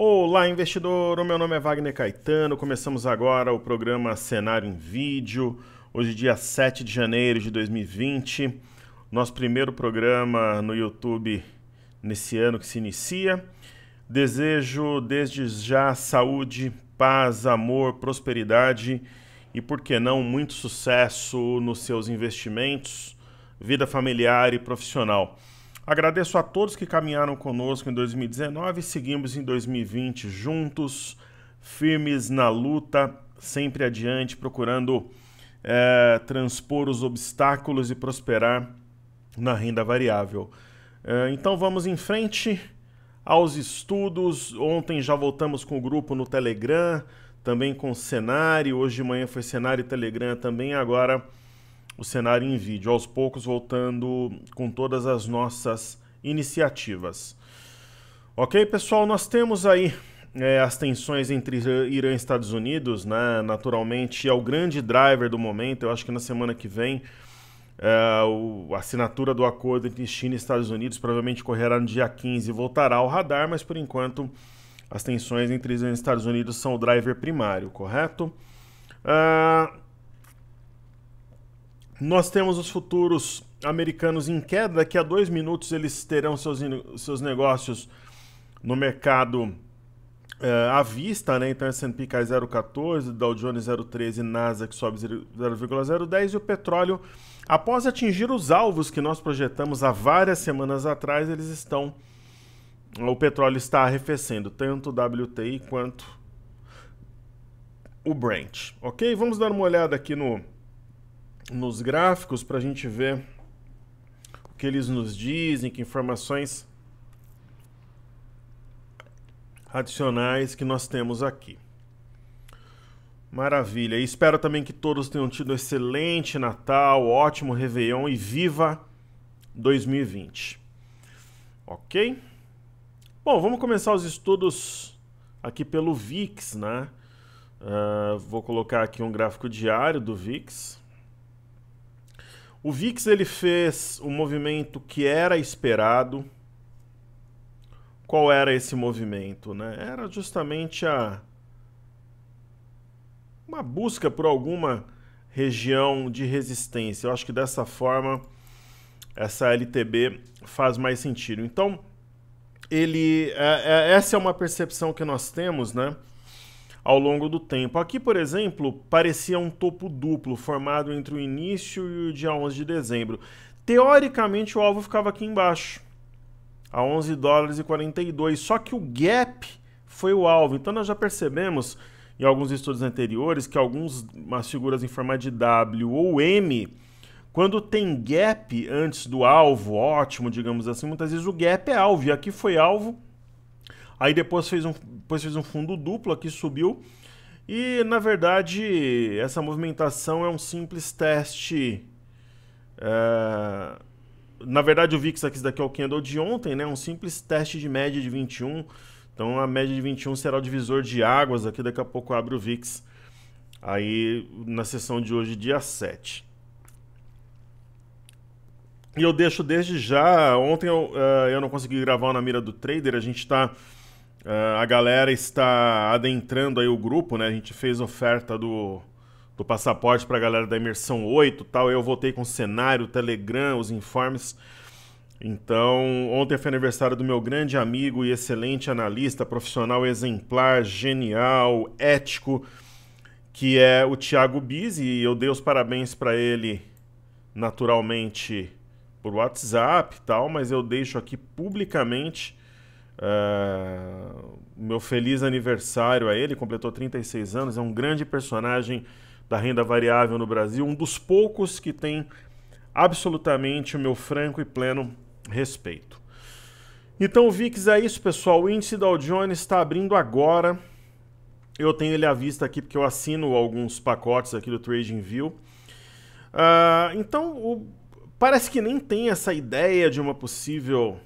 Olá, investidor! O meu nome é Wagner Caetano. Começamos agora o programa Cenário em Vídeo. Hoje, dia 7 de janeiro de 2020. Nosso primeiro programa no YouTube nesse ano que se inicia. Desejo desde já saúde, paz, amor, prosperidade e, por que não, muito sucesso nos seus investimentos, vida familiar e profissional. Agradeço a todos que caminharam conosco em 2019 e seguimos em 2020 juntos, firmes na luta, sempre adiante, procurando transpor os obstáculos e prosperar na renda variável. Então vamos em frente aos estudos. Ontem já voltamos com o grupo no Telegram, também com cenário. Hoje de manhã foi cenário e Telegram também, agora o cenário em vídeo, aos poucos voltando com todas as nossas iniciativas. Ok, pessoal, nós temos aí as tensões entre Irã e Estados Unidos, né? Naturalmente é o grande driver do momento. Eu acho que na semana que vem a assinatura do acordo entre China e Estados Unidos provavelmente ocorrerá no dia 15 e voltará ao radar, mas por enquanto as tensões entre Irã e Estados Unidos são o driver primário, correto? Nós temos os futuros americanos em queda. Daqui a 2 minutos eles terão seus negócios no mercado à vista, né? Então S&P cai 0,14, Dow Jones 0,13, Nasdaq sobe 0,010 e o petróleo, após atingir os alvos que nós projetamos há várias semanas atrás, o petróleo está arrefecendo, tanto o WTI quanto o Brent. Ok? Vamos dar uma olhada aqui nos gráficos para a gente ver o que eles nos dizem, que informações adicionais que nós temos aqui. Maravilha. E espero também que todos tenham tido um excelente Natal, ótimo Réveillon e viva 2020. Ok? Bom, vamos começar os estudos aqui pelo VIX, né? Vou colocar aqui um gráfico diário do VIX. O VIX ele fez um movimento que era esperado. Qual era esse movimento, né? Era justamente uma busca por alguma região de resistência. Eu acho que dessa forma essa LTB faz mais sentido. Então, essa é uma percepção que nós temos, né, ao longo do tempo. Aqui, por exemplo, parecia um topo duplo formado entre o início e o dia 11 de dezembro. Teoricamente, o alvo ficava aqui embaixo, a 11 dólares e 42, só que o gap foi o alvo. Então nós já percebemos em alguns estudos anteriores que umas figuras em forma de W ou M, quando tem gap antes do alvo ótimo, digamos assim, muitas vezes o gap é alvo, e aqui foi alvo, aí depois fez um fundo duplo, aqui subiu, e na verdade essa movimentação é um simples teste. Na verdade o VIX aqui, daqui é o candle de ontem, né? Um simples teste de média de 21. Então a média de 21 será o divisor de águas. Aqui daqui a pouco abre o VIX aí na sessão de hoje, dia 7. E eu deixo desde já. Ontem eu não consegui gravar na mira do trader. A galera está adentrando aí o grupo, né? A gente fez oferta do passaporte para a galera da imersão 8 e tal. Eu voltei com o cenário, o Telegram, os informes. Então, ontem foi aniversário do meu grande amigo e excelente analista, profissional exemplar, genial, ético, que é o Thiago Bizzi. E eu dei os parabéns para ele naturalmente por WhatsApp e tal, mas eu deixo aqui publicamente meu feliz aniversário a ele. Completou 36 anos, é um grande personagem da renda variável no Brasil, um dos poucos que tem absolutamente o meu franco e pleno respeito. Então o VIX é isso, pessoal. O índice Dow Jones está abrindo agora. Eu tenho ele à vista aqui porque eu assino alguns pacotes aqui do TradingView. Então parece que nem tem essa ideia de um possível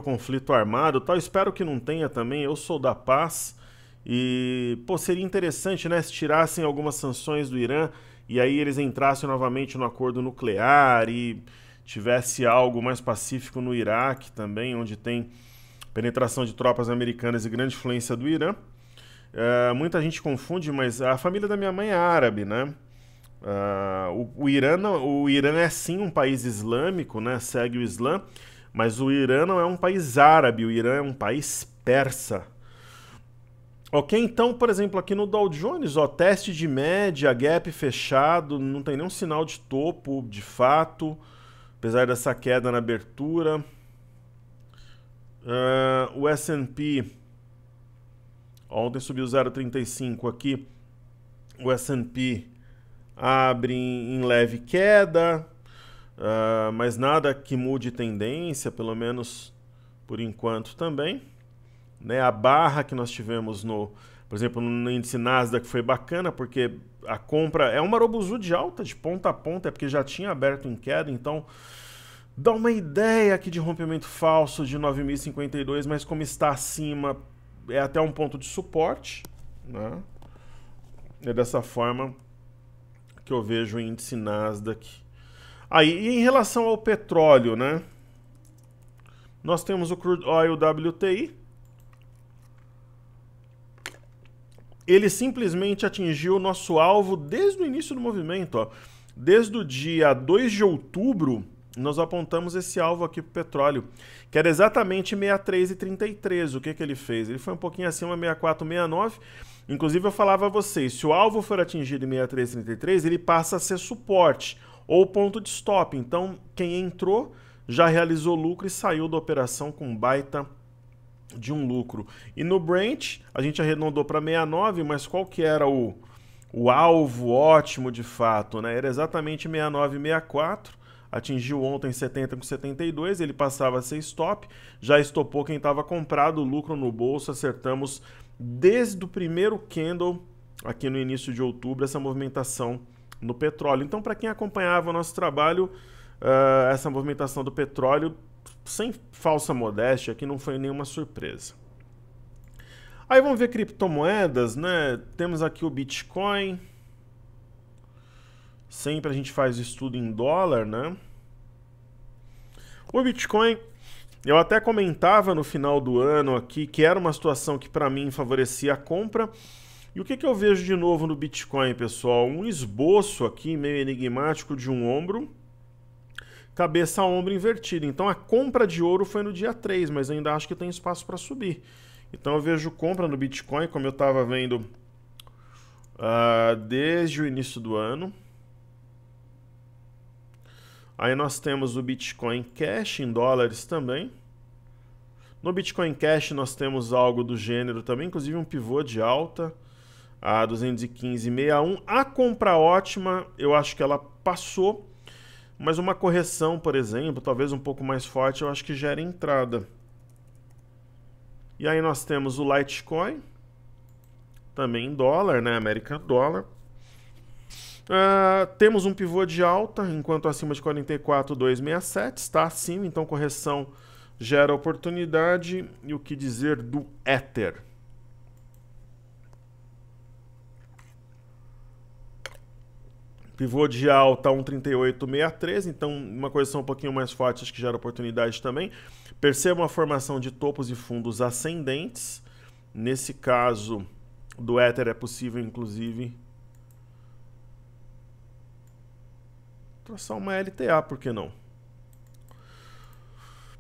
conflito armado, tal. Espero que não tenha também. Eu sou da paz. E, seria interessante, né, se tirassem algumas sanções do Irã e aí eles entrassem novamente no acordo nuclear e tivesse algo mais pacífico no Iraque também, onde tem penetração de tropas americanas e grande influência do Irã. Muita gente confunde, mas a família da minha mãe é árabe, né? O Irã é sim um país islâmico, né? Segue o Islã, mas o Irã não é um país árabe, o Irã é um país persa. Ok, então, por exemplo, aqui no Dow Jones, ó, teste de média, gap fechado, não tem nenhum sinal de topo, de fato, apesar dessa queda na abertura. O S&P ontem subiu 0,35 aqui. O S&P abre em leve queda, mas nada que mude tendência, pelo menos por enquanto também. Né, a barra que nós tivemos por exemplo, no índice Nasdaq foi bacana, porque a compra é uma Marubozu de alta, de ponta a ponta, é porque já tinha aberto em queda, então dá uma ideia aqui de rompimento falso de 9.052, mas como está acima, é até um ponto de suporte, né? É dessa forma que eu vejo o índice Nasdaq. Aí, em relação ao petróleo, né? Nós temos o Crude Oil WTI. Ele simplesmente atingiu o nosso alvo desde o início do movimento, ó. Desde o dia 2 de outubro, nós apontamos esse alvo aqui para o petróleo, que era exatamente 63,33. O que ele fez? Ele foi um pouquinho acima, 64,69. Inclusive, eu falava a vocês, se o alvo for atingido em 63,33, ele passa a ser suporte ou ponto de stop. Então, quem entrou já realizou lucro e saiu da operação com baita de um lucro. E no Brent, a gente arredondou para 69, mas qual que era o alvo ótimo de fato, né? Era exatamente 69,64. Atingiu ontem 70,72, ele passava a ser stop, já estopou quem estava comprado, o lucro no bolso, acertamos desde o primeiro candle, aqui no início de outubro, essa movimentação no petróleo. Então, para quem acompanhava o nosso trabalho, essa movimentação do petróleo, sem falsa modéstia, aqui não foi nenhuma surpresa. Aí vamos ver criptomoedas, né? Temos aqui o Bitcoin. Sempre a gente faz estudo em dólar, né? O Bitcoin, eu até comentava no final do ano aqui que era uma situação que para mim favorecia a compra. E o que eu vejo de novo no Bitcoin, pessoal? Um esboço aqui meio enigmático de um ombro, cabeça a ombro invertido. Então a compra de ouro foi no dia 3, mas eu ainda acho que tem espaço para subir. Então eu vejo compra no Bitcoin, como eu estava vendo desde o início do ano. Aí nós temos o Bitcoin Cash em dólares também. No Bitcoin Cash nós temos algo do gênero também, inclusive um pivô de alta a 215,61. A compra ótima, eu acho que ela passou, mas uma correção, por exemplo, talvez um pouco mais forte, eu acho que gera entrada. E aí nós temos o Litecoin, também em dólar, né? American Dollar. Temos um pivô de alta, enquanto acima de 44,267, está acima, então correção gera oportunidade. E o que dizer do Ether? Pivô de alta 1,3863, então uma correção um pouquinho mais forte, acho que gera oportunidade também. Percebam a formação de topos e fundos ascendentes. Nesse caso do Ether é possível, inclusive, traçar uma LTA, por que não?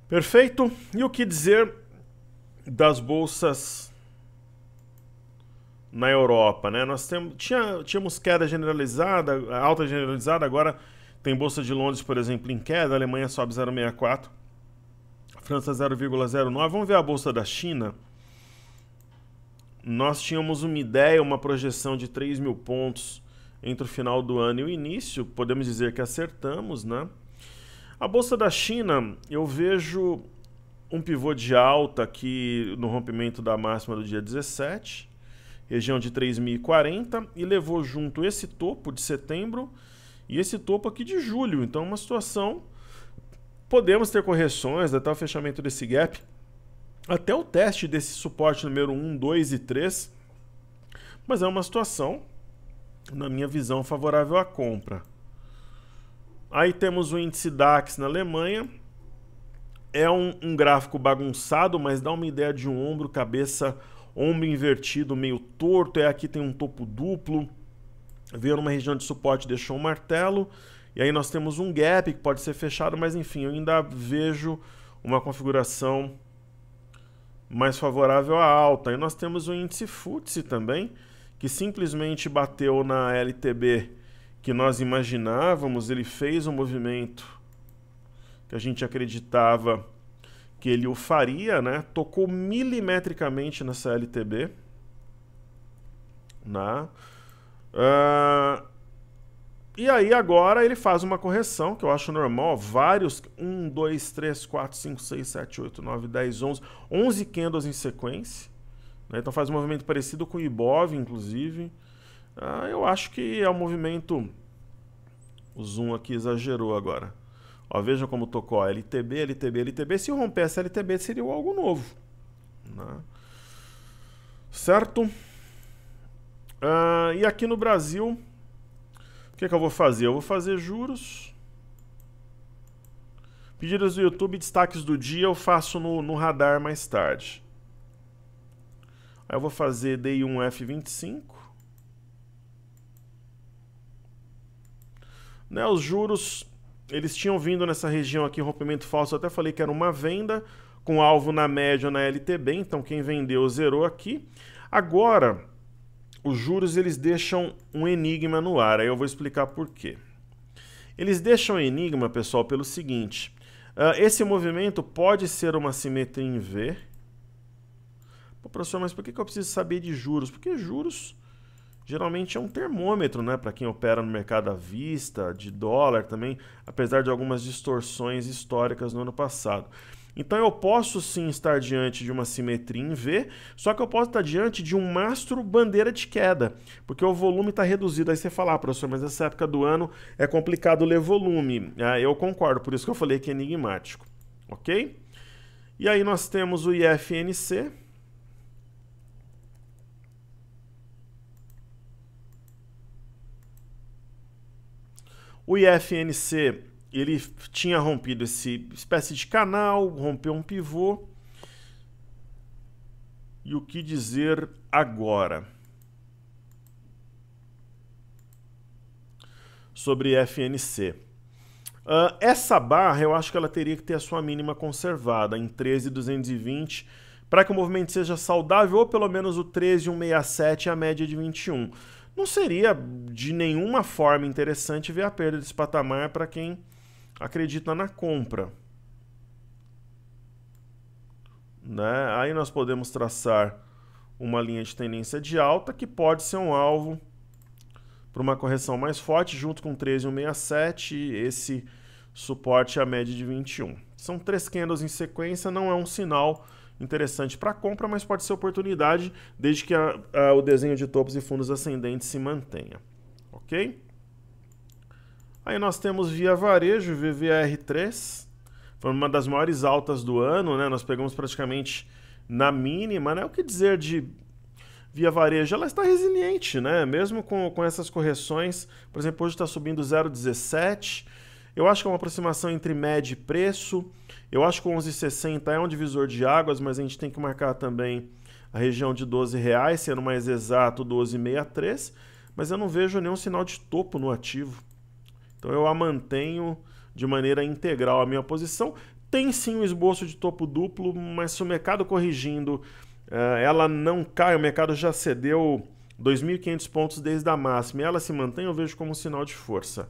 Perfeito. E o que dizer das bolsas na Europa, né? Nós tínhamos queda generalizada, alta generalizada, agora tem bolsa de Londres, por exemplo, em queda, a Alemanha sobe 0,64, França 0,09. Vamos ver a bolsa da China. Nós tínhamos uma ideia, uma projeção de 3.000 pontos entre o final do ano e o início, podemos dizer que acertamos, né? A bolsa da China, eu vejo um pivô de alta aqui no rompimento da máxima do dia 17, região de 3.040, e levou junto esse topo de setembro e esse topo aqui de julho. Então, uma situação, podemos ter correções até o fechamento desse gap, até o teste desse suporte número 1, 2 e 3, mas é uma situação, na minha visão, favorável à compra. Aí temos o índice DAX na Alemanha, É um gráfico bagunçado, mas dá uma ideia de um ombro, cabeça, ombro invertido, meio torto. Aqui tem um topo duplo. Veio numa região de suporte, deixou um martelo. E aí nós temos um gap que pode ser fechado, mas enfim, eu ainda vejo uma configuração mais favorável à alta. E nós temos o índice FTSE também, que simplesmente bateu na LTB que nós imaginávamos. Ele fez um movimento que a gente acreditava que ele o faria, né? Tocou milimetricamente nessa LTB. Né? E aí agora ele faz uma correção, que eu acho normal, vários, 1, 2, 3, 4, 5, 6, 7, 8, 9, 10, 11 candles em sequência, né? Então faz um movimento parecido com o Ibov, inclusive. Eu acho que é um movimento... O zoom aqui exagerou agora. Ó, vejam como tocou, ó, LTB, LTB, LTB. Se romper essa LTB seria algo novo, né? Certo? E aqui no Brasil... O que eu vou fazer? Eu vou fazer juros. Pedidos do YouTube, destaques do dia, eu faço no radar mais tarde. Aí eu vou fazer DI1 F25. Né, os juros, eles tinham vindo nessa região aqui, rompimento falso. Eu até falei que era uma venda com alvo na média na LTB. Então quem vendeu zerou aqui. Agora... Os juros, eles deixam um enigma no ar, aí eu vou explicar por quê. Eles deixam enigma, pessoal, pelo seguinte. Esse movimento pode ser uma simetria em V. Pô, professor, mas por que eu preciso saber de juros? Porque juros geralmente é um termômetro, né, para quem opera no mercado à vista, de dólar também, apesar de algumas distorções históricas no ano passado. Então eu posso sim estar diante de uma simetria em V, só que eu posso estar diante de um mastro bandeira de queda, porque o volume está reduzido. Aí você fala, professor, mas nessa época do ano é complicado ler volume. Eu concordo, por isso que eu falei que é enigmático. Ok? E aí nós temos o IFNC. O IFNC... ele tinha rompido esse espécie de canal, rompeu um pivô. E o que dizer agora sobre FNC? Essa barra, eu acho que ela teria que ter a sua mínima conservada em 13.220 para que o movimento seja saudável, ou pelo menos o 13.167 e a média de 21. Não seria de nenhuma forma interessante ver a perda desse patamar para quem acredita na compra, né? Aí nós podemos traçar uma linha de tendência de alta que pode ser um alvo para uma correção mais forte, junto com 13.167 e esse suporte à média de 21. São 3 candles em sequência, não é um sinal interessante para compra, mas pode ser oportunidade desde que o desenho de topos e fundos ascendentes se mantenha, ok? Aí nós temos Via Varejo, VVAR3, foi uma das maiores altas do ano, né? Nós pegamos praticamente na mínima, né? O que dizer de Via Varejo? Ela está resiliente, né? Mesmo com essas correções, por exemplo, hoje está subindo 0,17. Eu acho que é uma aproximação entre média e preço. Eu acho que o 11,60 é um divisor de águas, mas a gente tem que marcar também a região de R$12, sendo mais exato 12,63, mas eu não vejo nenhum sinal de topo no ativo. Então eu a mantenho de maneira integral a minha posição. Tem sim um esboço de topo duplo, mas se o mercado corrigindo, ela não cai, o mercado já cedeu 2.500 pontos desde a máxima, e ela se mantém, eu vejo como um sinal de força.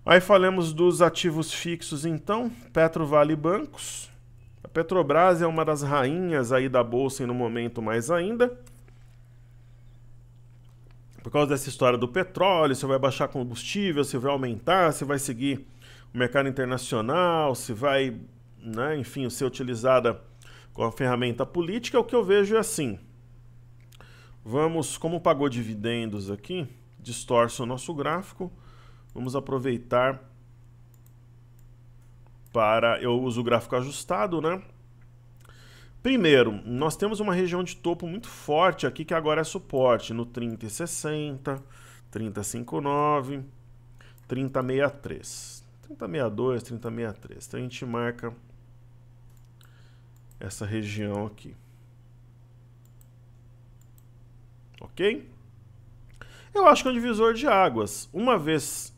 Aí falamos dos ativos fixos então, Petro, Vale e bancos. A Petrobras é uma das rainhas aí da bolsa e no momento mais ainda. Por causa dessa história do petróleo, se vai baixar combustível, se vai aumentar, se vai seguir o mercado internacional, se vai, né, enfim, ser utilizada como ferramenta política, o que eu vejo é assim. Vamos, como pagou dividendos aqui, distorce o nosso gráfico, vamos aproveitar para... Eu uso o gráfico ajustado, né? Primeiro, nós temos uma região de topo muito forte aqui, que agora é suporte, no 30,60, 30,59, 30,63, 30,62, 30,63. Então a gente marca essa região aqui. Ok? Eu acho que é um divisor de águas. Uma vez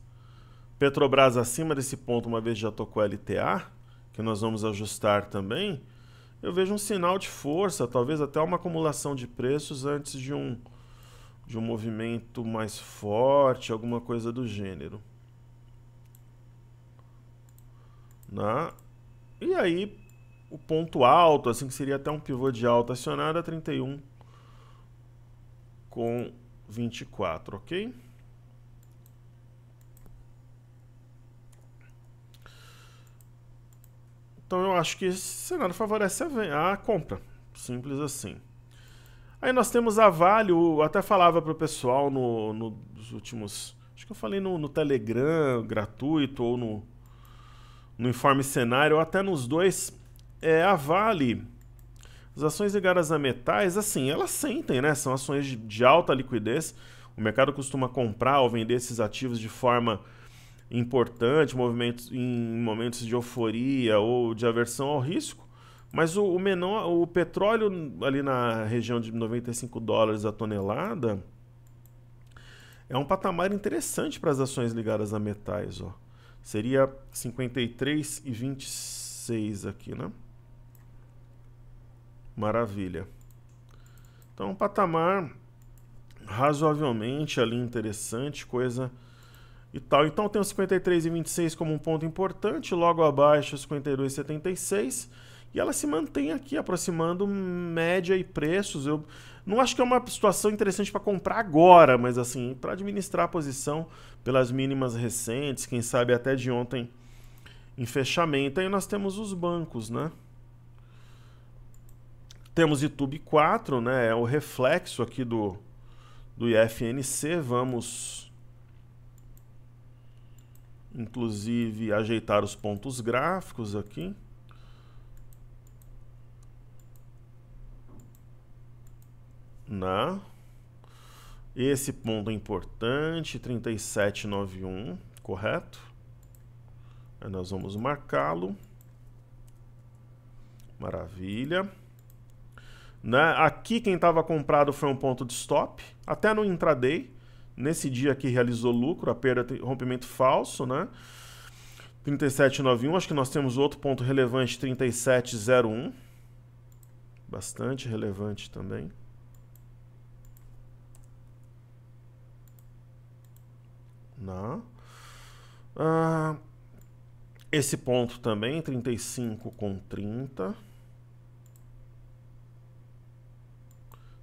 Petrobras acima desse ponto, uma vez já tocou LTA, que nós vamos ajustar também, eu vejo um sinal de força, talvez até uma acumulação de preços antes de um movimento mais forte, alguma coisa do gênero. Né? E aí, o ponto alto, assim, que seria até um pivô de alta acionado, é 31 com 24, ok? Então eu acho que esse cenário favorece a compra, simples assim. Aí nós temos a Vale, eu até falava para o pessoal nos últimos, acho que eu falei no Telegram gratuito ou no Informe Cenário, ou até nos dois, a Vale, as ações ligadas a metais, assim, elas sentem, né? São ações de alta liquidez, o mercado costuma comprar ou vender esses ativos de forma importante, em momentos de euforia ou de aversão ao risco, mas o petróleo ali na região de 95 dólares a tonelada é um patamar interessante para as ações ligadas a metais, ó. Seria 53,26 aqui, né? Maravilha. Então, um patamar razoavelmente ali interessante, coisa e tal. Então, tem o 53,26 como um ponto importante, logo abaixo 52,76, e ela se mantém aqui aproximando média e preços. Eu não acho que é uma situação interessante para comprar agora, mas assim, para administrar a posição pelas mínimas recentes, quem sabe até de ontem em fechamento. Aí nós temos os bancos, né? Temos YouTube 4, né? É o reflexo aqui do IFNC. Vamos, inclusive, ajeitar os pontos gráficos aqui. Esse ponto é importante, 37,91, correto? Aí nós vamos marcá-lo. Maravilha. Aqui quem estava comprado foi um ponto de stop, até no intraday, nesse dia aqui realizou lucro, a perda rompimento falso, né? 37,91, acho que nós temos outro ponto relevante, 37,01, bastante relevante também. Esse ponto também, 35,30.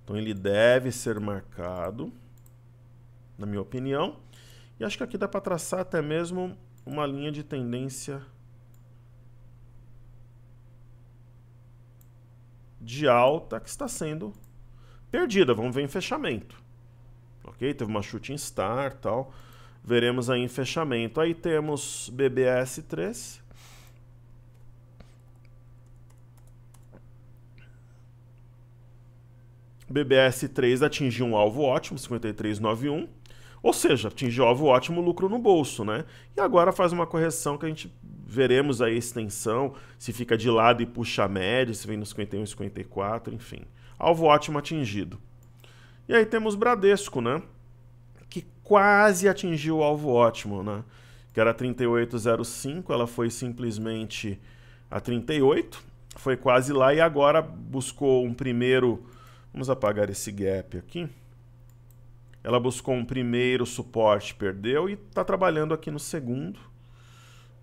Então ele deve ser marcado, na minha opinião. E acho que aqui dá para traçar até mesmo uma linha de tendência de alta que está sendo perdida. Vamos ver em fechamento. Ok? Teve uma shooting star e tal. Veremos aí em fechamento. Aí temos BBS3. BBS3 atingiu um alvo ótimo, 53,91. Ou seja, atingiu alvo ótimo, lucro no bolso, né? E agora faz uma correção que a gente veremos aí a extensão, se fica de lado e puxa a média, se vem nos 51, 54, enfim. Alvo ótimo atingido. E aí temos Bradesco, né? Que quase atingiu o alvo ótimo, né? Que era 38,05, ela foi simplesmente a 38, foi quase lá e agora buscou um primeiro... Vamos apagar esse gap aqui. Ela buscou um primeiro suporte, perdeu e está trabalhando aqui no segundo,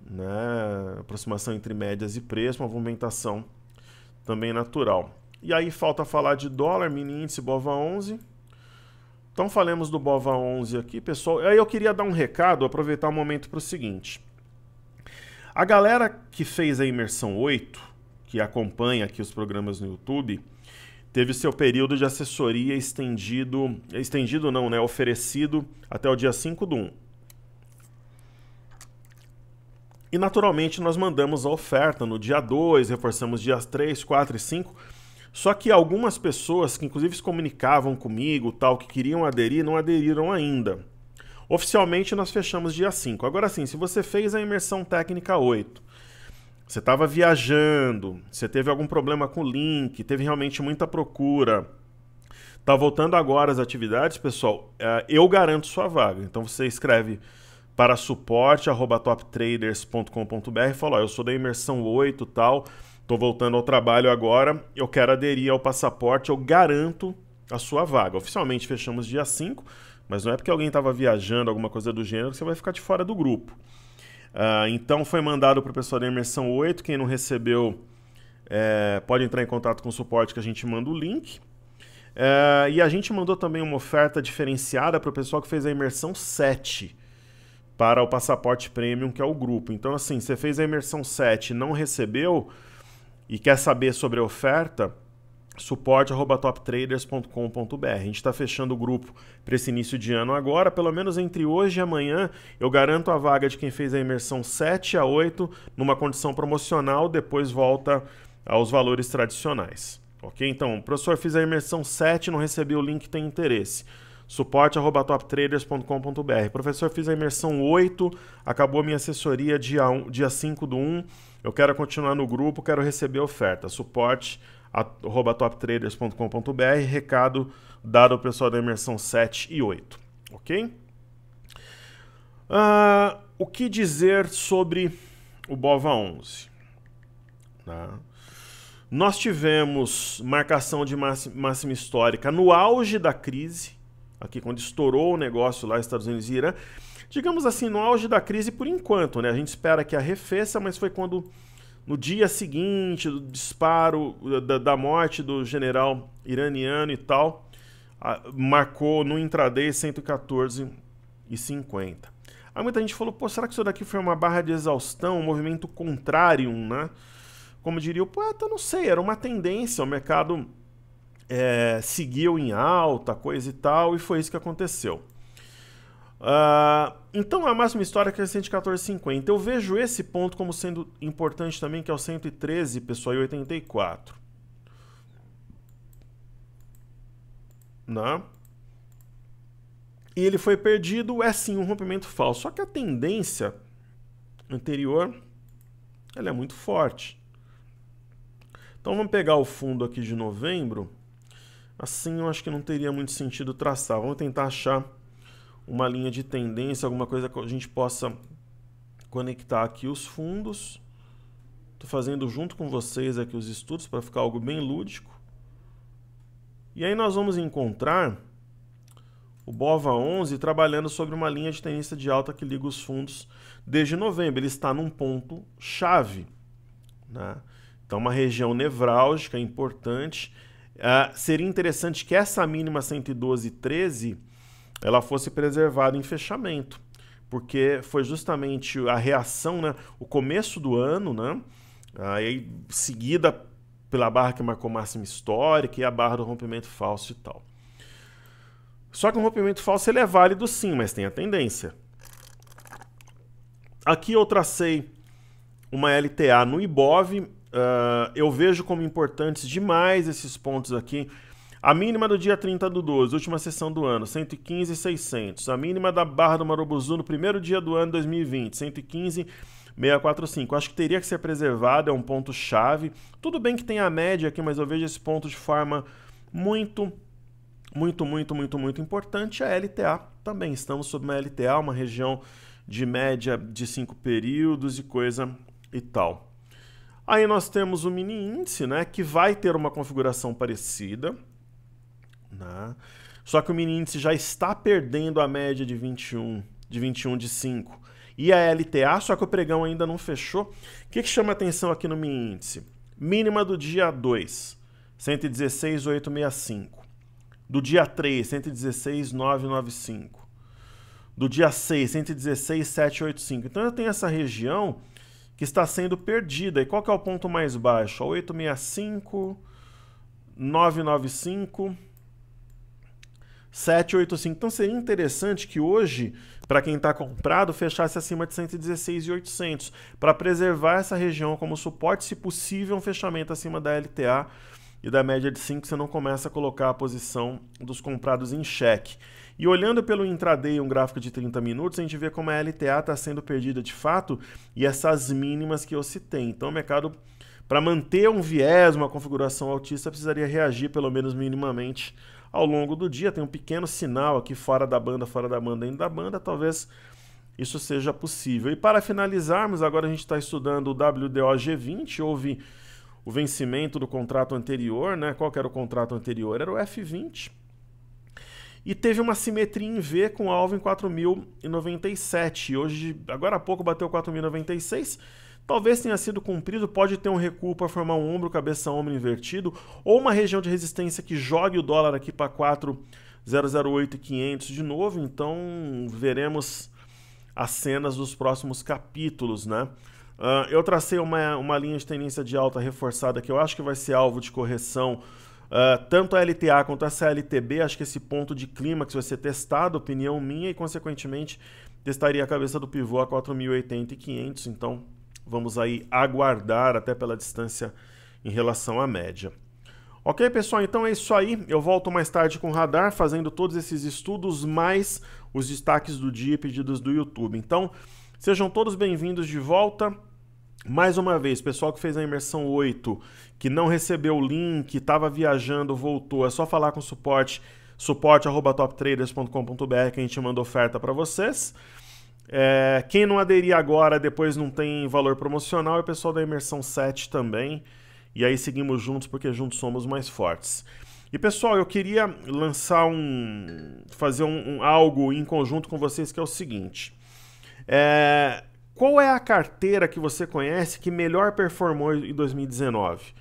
né? Aproximação entre médias e preço, uma movimentação também natural. E aí falta falar de dólar, mini índice BOVA11. Então falemos do BOVA11 aqui, pessoal. Aí eu queria dar um recado, aproveitar o momento para o seguinte. A galera que fez a imersão 8, que acompanha aqui os programas no YouTube, teve seu período de assessoria estendido não, né, oferecido até o dia 5/1. E naturalmente nós mandamos a oferta no dia 2, reforçamos dias 3, 4 e 5. Só que algumas pessoas que inclusive se comunicavam comigo, tal, que queriam aderir, não aderiram ainda. Oficialmente nós fechamos dia 5. Agora sim, se você fez a imersão técnica 8, você estava viajando, você teve algum problema com o link, teve realmente muita procura, tá voltando agora as atividades, pessoal, eu garanto sua vaga. Então você escreve para suporte@toptraders.com.br e fala, ó, eu sou da imersão 8 tal, tô voltando ao trabalho agora, eu quero aderir ao passaporte, eu garanto a sua vaga. Oficialmente fechamos dia 5, mas não é porque alguém estava viajando, alguma coisa do gênero, que você vai ficar de fora do grupo. Então foi mandado para o pessoal da imersão 8, quem não recebeu pode entrar em contato com o suporte que a gente manda o link. E a gente mandou também uma oferta diferenciada para o pessoal que fez a imersão 7 para o passaporte premium, que é o grupo. Então assim, você fez a imersão 7 e não recebeu e quer saber sobre a oferta, suporte@toptraders.com.br. A gente está fechando o grupo para esse início de ano agora, pelo menos entre hoje e amanhã, eu garanto a vaga de quem fez a imersão 7 a 8 numa condição promocional, depois volta aos valores tradicionais. Ok? Então, professor, fiz a imersão 7, não recebi o link, tem interesse. suporte@toptraders.com.br. Professor, fiz a imersão 8, acabou minha assessoria dia 5 do 1, eu quero continuar no grupo, quero receber a oferta. suporte@toptraders.com.br, recado dado ao pessoal da imersão 7 e 8, ok? O que dizer sobre o BOVA11? Nós tivemos marcação de máxima histórica no auge da crise, aqui quando estourou o negócio lá nos Estados Unidos e Irã, digamos assim, no auge da crise por enquanto, né? A gente espera que arrefeça, mas foi quando no dia seguinte do disparo, da morte do general iraniano e tal, marcou no intraday 114,50. Aí muita gente falou, pô, será que isso daqui foi uma barra de exaustão, um movimento contrário, né? Como diria o poeta, não sei, era uma tendência, o mercado seguiu em alta, coisa e tal, e foi isso que aconteceu. Então a máxima histórica é 114,50. Eu vejo esse ponto como sendo importante também, que é o 113, pessoal, e 84. Né? E ele foi perdido, é sim um rompimento falso. Só que a tendência anterior ela é muito forte. Então vamos pegar o fundo aqui de novembro. Assim eu acho que não teria muito sentido traçar. Vamos tentar achar uma linha de tendência, alguma coisa que a gente possa conectar aqui os fundos. Estou fazendo junto com vocês aqui os estudos para ficar algo bem lúdico. E aí nós vamos encontrar o BOVA11 trabalhando sobre uma linha de tendência de alta que liga os fundos desde novembro. Ele está num ponto chave, né? Então uma região nevrálgica importante. Seria interessante que essa mínima 112,13 ela fosse preservada em fechamento, porque foi justamente a reação, né, o começo do ano, né, aí seguida pela barra que marcou máxima histórica e a barra do rompimento falso e tal. Só que o rompimento falso ele é válido sim, mas tem a tendência. Aqui eu tracei uma LTA no IBOV, eu vejo como importantes demais esses pontos aqui. A mínima do dia 30 do 12, última sessão do ano, 115,600. A mínima da barra do Marubozu no primeiro dia do ano 2020, 115,645. Acho que teria que ser preservado, é um ponto chave. Tudo bem que tem a média aqui, mas eu vejo esse ponto de forma muito importante. A LTA também, estamos sob uma LTA, uma região de média de 5 períodos e coisa e tal. Aí nós temos o mini índice, né, que vai ter uma configuração parecida, né? Só que o mini índice já está perdendo a média de 21 de 5 e a LTA, só que o pregão ainda não fechou. O que chama atenção aqui no mini índice? Mínima do dia 2, 116,865. Do dia 3, 116,995. Do dia 6, 116,785. Então eu tenho essa região que está sendo perdida. E qual que é o ponto mais baixo? 865, 995, 785. Então seria interessante que hoje, para quem está comprado, fechasse acima de 116,800 para preservar essa região como suporte, se possível um fechamento acima da LTA e da média de 5 você não começa a colocar a posição dos comprados em xeque. E olhando pelo intraday, um gráfico de 30 minutos, a gente vê como a LTA está sendo perdida de fato e essas mínimas que eu citei. Então o mercado, para manter um viés, uma configuração altista, precisaria reagir pelo menos minimamente ao longo do dia. Tem um pequeno sinal aqui fora da banda, dentro da banda, talvez isso seja possível. E para finalizarmos, agora a gente está estudando o WDO-G20, houve o vencimento do contrato anterior, né? Qual que era o contrato anterior? Era o F20. E teve uma simetria em V com alvo em 4.097. Hoje, agora há pouco, bateu 4.096. Talvez tenha sido cumprido, pode ter um recuo para formar um ombro, cabeça-ombro invertido, ou uma região de resistência que jogue o dólar aqui para 4.008.500 de novo. Então, veremos as cenas dos próximos capítulos, né? Eu tracei uma linha de tendência de alta reforçada que eu acho que vai ser alvo de correção, tanto a LTA quanto a CLTB. Acho que esse ponto de clímax vai ser testado, opinião minha, e consequentemente testaria a cabeça do pivô a 4.080.500. Então vamos aí aguardar até pela distância em relação à média. Ok, pessoal? Então é isso aí. Eu volto mais tarde com o radar, fazendo todos esses estudos, mais os destaques do dia e pedidos do YouTube. Então, sejam todos bem-vindos de volta. Mais uma vez, pessoal que fez a imersão 8, que não recebeu o link, estava viajando, voltou, é só falar com o suporte@toptraders.com.br que a gente manda oferta para vocês. Quem não aderir agora, depois não tem valor promocional, é o pessoal da imersão 7 também. E aí seguimos juntos, porque juntos somos mais fortes. E pessoal, eu queria lançar fazer algo em conjunto com vocês, que é o seguinte. Qual é a carteira que você conhece que melhor performou em 2019?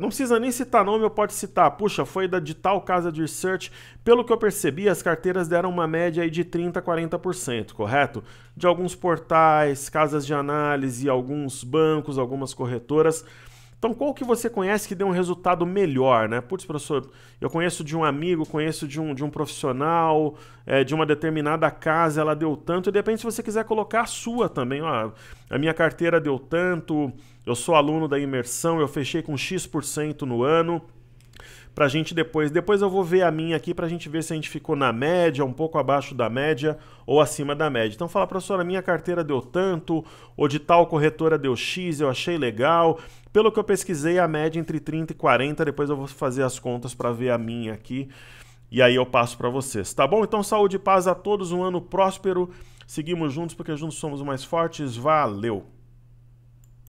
Não precisa nem citar nome, eu posso citar. Puxa, foi de tal casa de research. Pelo que eu percebi, as carteiras deram uma média aí de 30% a 40%, correto? De alguns portais, casas de análise, alguns bancos, algumas corretoras. Então, qual que você conhece que deu um resultado melhor, né? Putz, professor, eu conheço de um amigo, conheço de um profissional, de uma determinada casa, ela deu tanto, e de repente, se você quiser colocar a sua também, ó, a minha carteira deu tanto, eu sou aluno da imersão, eu fechei com X% no ano, pra gente depois eu vou ver a minha aqui pra gente ver se a gente ficou na média, um pouco abaixo da média ou acima da média. Então fala, professor, a minha carteira deu tanto, ou de tal corretora deu X, eu achei legal. Pelo que eu pesquisei, a média entre 30 e 40, depois eu vou fazer as contas para ver a minha aqui, e aí eu passo para vocês, tá bom? Então saúde e paz a todos, um ano próspero, seguimos juntos porque juntos somos mais fortes, valeu!